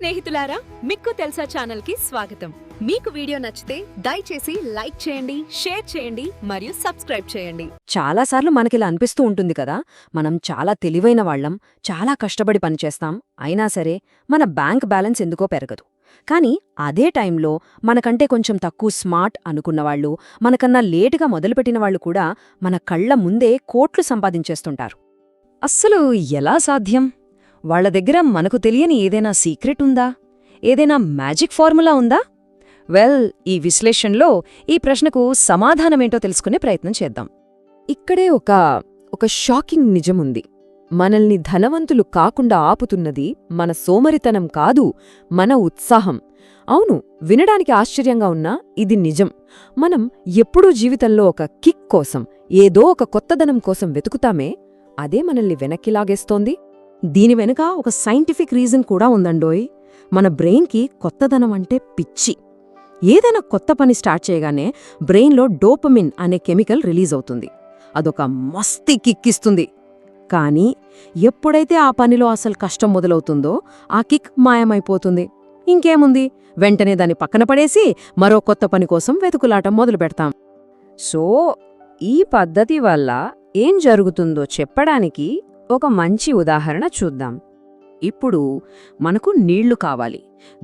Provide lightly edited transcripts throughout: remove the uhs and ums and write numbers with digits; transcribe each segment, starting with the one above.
స్నేహితులారా, మిక్కు తెలుసా ఛానల్ కి స్వాగతం. మీకు వీడియో నచ్చితే దయచేసి లైక్ చేయండి, షేర్ చేయండి మరియు సబ్స్క్రైబ్ చేయండి. చాలాసార్లు మనకిలా అనిపిస్తూ ఉంటుంది కదా, మనం చాలా తెలివైన వాళ్ళం, చాలా కష్టపడి పనిచేస్తాం, అయినా సరే మన బ్యాంక్ బ్యాలెన్స్ ఎందుకో పెరగదు. కానీ అదే టైంలో మనకంటే కొంచెం తక్కువ స్మార్ట్ అనుకున్నవాళ్లు, మనకన్నా లేటుగా మొదలుపెట్టిన వాళ్ళు కూడా మన కళ్ల ముందే కోట్లు సంపాదించేస్తుంటారు. అస్సలు ఎలా సాధ్యం? వాళ్ల దగ్గర మనకు తెలియని ఏదైనా సీక్రెట్ ఉందా? ఏదైనా మ్యాజిక్ ఫార్ములా ఉందా? వెల్, ఈ విశ్లేషణలో ఈ ప్రశ్నకు సమాధానమేంటో తెలుసుకునే ప్రయత్నం చేద్దాం. ఇక్కడే ఒక షాకింగ్ నిజముంది. మనల్ని ధనవంతులు కాకుండా ఆపుతున్నది మన సోమరితనం కాదు, మన ఉత్సాహం. అవును, వినడానికి ఆశ్చర్యంగా ఉన్నా ఇది నిజం. మనం ఎప్పుడూ జీవితంలో ఒక కిక్ కోసం, ఏదో ఒక కొత్తదనం కోసం వెతుకుతామే, అదే మనల్ని వెనక్కి లాగేస్తోంది. దీని వెనుక ఒక సైంటిఫిక్ రీజన్ కూడా ఉందండోయ్. మన బ్రెయిన్కి కొత్తదనం అంటే పిచ్చి. ఏదైనా కొత్త పని స్టార్ట్ చేయగానే బ్రెయిన్లో డోపమిన్ అనే కెమికల్ రిలీజ్ అవుతుంది. అదొక మస్తీ కిక్కిస్తుంది. కానీ ఎప్పుడైతే ఆ పనిలో అసలు కష్టం మొదలవుతుందో ఆ కిక్ మాయమైపోతుంది. ఇంకేముంది, వెంటనే దాన్ని పక్కన పడేసి మరో కొత్త పని కోసం వెతుకులాటం మొదలుపెడతాం. సో ఈ పద్ధతి వల్ల ఏం జరుగుతుందో చెప్పడానికి ఒక మంచి ఉదాహరణ చూద్దాం. ఇప్పుడు మనకు నీళ్లు కావాలి,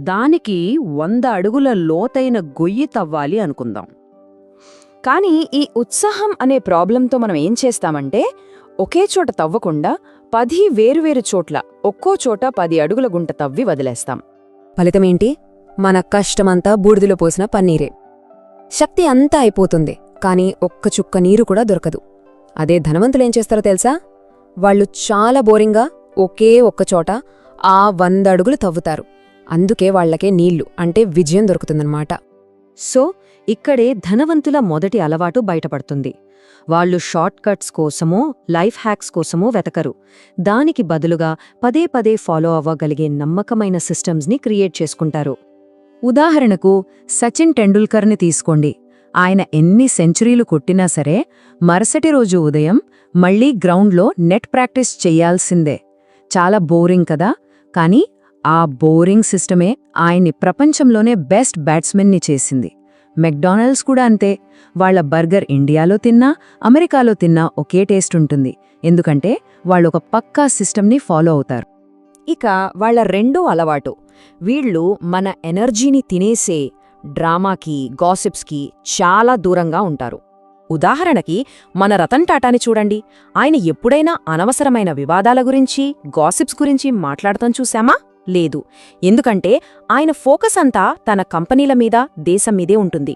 దానికి 100 అడుగుల లోతైన గొయ్యి తవ్వాలి అనుకుందాం. కానీ ఈ ఉత్సాహం అనే ప్రాబ్లంతో మనం ఏం చేస్తామంటే, ఒకే చోట తవ్వకుండా 10 వేరువేరు చోట్ల ఒక్కో చోట 10 అడుగుల గుంట తవ్వి వదిలేస్తాం. ఫలితమేంటి? మన కష్టమంతా బూడిదలో పోసిన పన్నీరే. శక్తి అంతా అయిపోతుంది, కానీ ఒక్క చుక్క నీరు కూడా దొరకదు. అదే ధనవంతులేం చేస్తారో తెలుసా? వాళ్ళు చాలా బోరింగ్గా ఒకే ఒక్కచోట 100 అడుగులు తవ్వుతారు. అందుకే వాళ్లకే నీళ్లు అంటే విజయం దొరుకుతుందన్నమాట. సో ఇక్కడే ధనవంతుల మొదటి అలవాటు బయటపడుతుంది. వాళ్ళు షార్ట్ కట్స్ కోసమో లైఫ్ హ్యాక్స్ కోసమో వెతకరు. దానికి బదులుగా పదే పదే ఫాలో అవ్వగలిగే నమ్మకమైన సిస్టమ్స్ని క్రియేట్ చేసుకుంటారు. ఉదాహరణకు సచిన్ టెండూల్కర్ని తీసుకోండి. ఆయన ఎన్ని సెంచరీలు కొట్టినా సరే మరుసటి రోజు ఉదయం మళ్లీ గ్రౌండ్లో నెట్ ప్రాక్టీస్ చెయ్యాల్సిందే. చాలా బోరింగ్ కదా, కానీ ఆ బోరింగ్ సిస్టమే ఆయన్ని ప్రపంచంలోనే బెస్ట్ బ్యాట్స్మెన్ని చేసింది. మెక్డానల్డ్స్ కూడా అంతే. వాళ్ల బర్గర్ ఇండియాలో తిన్నా, అమెరికాలో తిన్నా ఒకే టేస్ట్ ఉంటుంది. ఎందుకంటే వాళ్ళొక పక్కా సిస్టమ్ని ఫాలో అవుతారు. ఇక వాళ్ల రెండో అలవాటు, వీళ్ళు మన ఎనర్జీని తినేసే డ్రామాకి, గాసిప్స్కి చాలా దూరంగా ఉంటారు. ఉదాహరణకి మన రతన్ టాటాని చూడండి. ఆయన ఎప్పుడైనా అనవసరమైన వివాదాల గురించి, గాసిప్స్ గురించి మాట్లాడటం చూశామా? లేదు. ఎందుకంటే ఆయన ఫోకస్ అంతా తన కంపెనీల మీద, దేశం మీదే ఉంటుంది.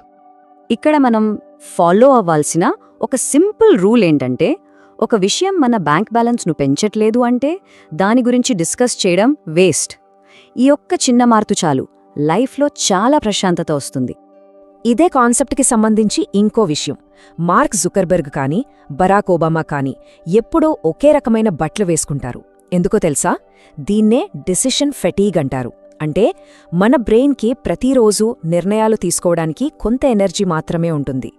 ఇక్కడ మనం ఫాలో అవ్వాల్సిన ఒక సింపుల్ రూల్ ఏంటంటే, ఒక విషయం మన బ్యాంక్ బ్యాలెన్స్ను పెంచట్లేదు అంటే దాని గురించి డిస్కస్ చేయడం వేస్ట్. ఈ ఒక్క చిన్న మార్పు చాలు, లైఫ్లో చాలా ప్రశాంతత వస్తుంది. ఇదే కాన్సెప్ట్కి సంబంధించి ఇంకో విషయం. మార్క్ జుకర్బెర్గ్ కానీ, బరాక్ ఒబామా కానీ ఎప్పుడూ ఒకే రకమైన బట్టలు వేసుకుంటారు. ఎందుకో తెలుసా? దీన్నే డెసిషన్ ఫెటీగ్ అంటారు. అంటే మన బ్రెయిన్కి ప్రతిరోజూ నిర్ణయాలు తీసుకోవడానికి కొంత ఎనర్జీ మాత్రమే ఉంటుంది.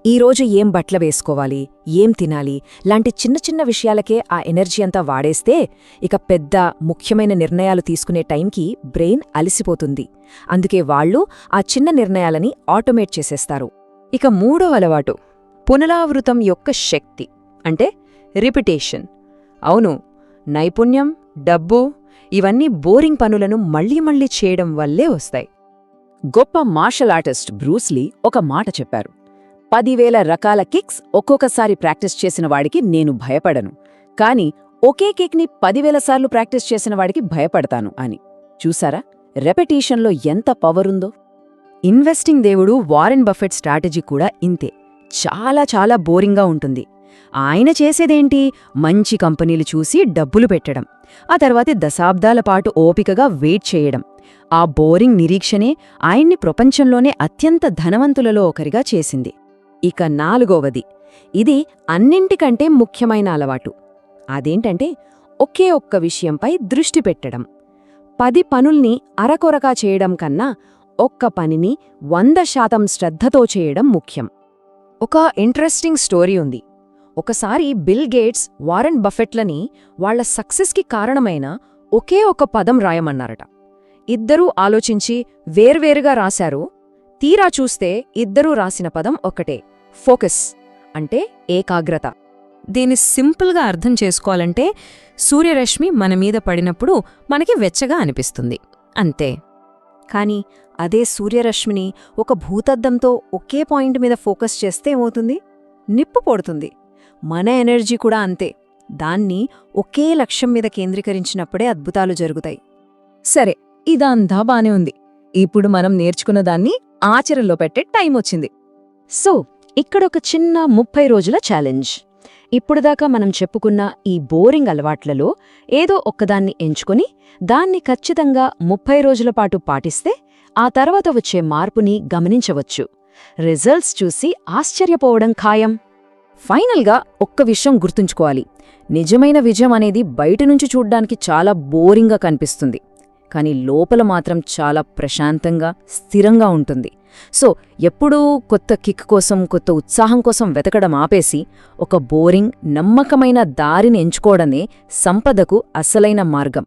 ఈరోజు ఏం బట్టలు వేసుకోవాలి, ఏం తినాలి లాంటి చిన్న చిన్న విషయాలకే ఆ ఎనర్జీ అంతా వాడేస్తే ఇక పెద్ద ముఖ్యమైన నిర్ణయాలు తీసుకునే టైంకి బ్రెయిన్ అలసిపోతుంది. అందుకే వాళ్ళు ఆ చిన్న నిర్ణయాలని ఆటోమేట్ చేసేస్తారు. ఇక మూడో అలవాటు, పునరావృతం యొక్క శక్తి అంటే రిపిటేషన్. అవును, నైపుణ్యం, డబ్బు ఇవన్నీ బోరింగ్ పనులను మళ్లీ మళ్లీ చేయడం వల్లే వస్తాయి. గొప్ప మార్షల్ ఆర్టిస్ట్ బ్రూస్లీ ఒక మాట చెప్పారు, 10,000 రకాల కిక్స్ ఒక్కొక్కసారి ప్రాక్టీస్ చేసిన వాడికి నేను భయపడను, కానీ ఒకే కిక్ని 10,000 సార్లు ప్రాక్టీస్ చేసిన వాడికి భయపడతాను అని. చూసారా, రెపిటీషన్లో ఎంత పవరుందో? ఇన్వెస్టింగ్ దేవుడు వారెన్ బఫెట్ స్ట్రాటజీ కూడా ఇంతే. చాలా చాలా బోరింగ్గా ఉంటుంది. ఆయన చేసేదేంటి? మంచి కంపెనీలు చూసి డబ్బులు పెట్టడం, ఆ తర్వాతి దశాబ్దాల పాటు ఓపికగా వెయిట్ చేయడం. ఆ బోరింగ్ నిరీక్షణే ఆయన్ని ప్రపంచంలోనే అత్యంత ధనవంతులలో ఒకరిగా చేసింది. ఇక నాలుగవది, ఇది అన్నింటికంటే ముఖ్యమైన అలవాటు. అదేంటంటే ఒకే ఒక్క విషయంపై దృష్టి పెట్టడం. 10 పనుల్ని అరకొరగా చేయడం కన్నా ఒక్క పనిని 100% శ్రద్ధతో చేయడం ముఖ్యం. ఒక ఇంట్రెస్టింగ్ స్టోరీ ఉంది. ఒకసారి బిల్ గేట్స్ వారెన్ బఫెట్లని వాళ్ల సక్సెస్కి కారణమైన ఒకే ఒక పదం రాయమన్నారట. ఇద్దరూ ఆలోచించి వేర్వేరుగా రాశారు. తీరా చూస్తే ఇద్దరూ రాసిన పదం ఒక్కటే, ఫోకస్ అంటే ఏకాగ్రత. దీన్ని సింపుల్గా అర్థం చేసుకోవాలంటే సూర్యరశ్మి మన మీద పడినప్పుడు మనకి వెచ్చగా అనిపిస్తుంది అంతే. కాని అదే సూర్యరశ్మిని ఒక భూతద్దంతో ఒకే పాయింట్ మీద ఫోకస్ చేస్తే ఏమవుతుంది? నిప్పు పొడుతుంది. మన ఎనర్జీ కూడా అంతే. దాన్ని ఒకే లక్ష్యం మీద కేంద్రీకరించినప్పుడే అద్భుతాలు జరుగుతాయి. సరే, ఇదంతా బానే ఉంది. ఇప్పుడు మనం నేర్చుకున్న దాన్ని ఆచరణలో పెట్టే టైం వచ్చింది. సో ఇక్కడొక చిన్న 30 రోజుల ఛాలెంజ్. ఇప్పుడుదాకా మనం చెప్పుకున్న ఈ బోరింగ్ అలవాట్లలో ఏదో ఒక్కదాన్ని ఎంచుకుని దాన్ని ఖచ్చితంగా 30 రోజుల పాటు పాటిస్తే ఆ తర్వాత వచ్చే మార్పుని గమనించవచ్చు. రిజల్ట్స్ చూసి ఆశ్చర్యపోవడం ఖాయం. ఫైనల్గా ఒక్క విషయం గుర్తుంచుకోవాలి. నిజమైన విజయం అనేది బయటనుంచి చూడ్డానికి చాలా బోరింగ్గా కనిపిస్తుంది, కానీ లోపల మాత్రం చాలా ప్రశాంతంగా, స్థిరంగా ఉంటుంది. సో ఎప్పుడూ కొత్త కిక్ కోసం, కొత్త ఉత్సాహం కోసం వెతకడం ఆపేసి ఒక బోరింగ్, నమ్మకమైన దారిని ఎంచుకోవడమే సంపదకు అసలైన మార్గం.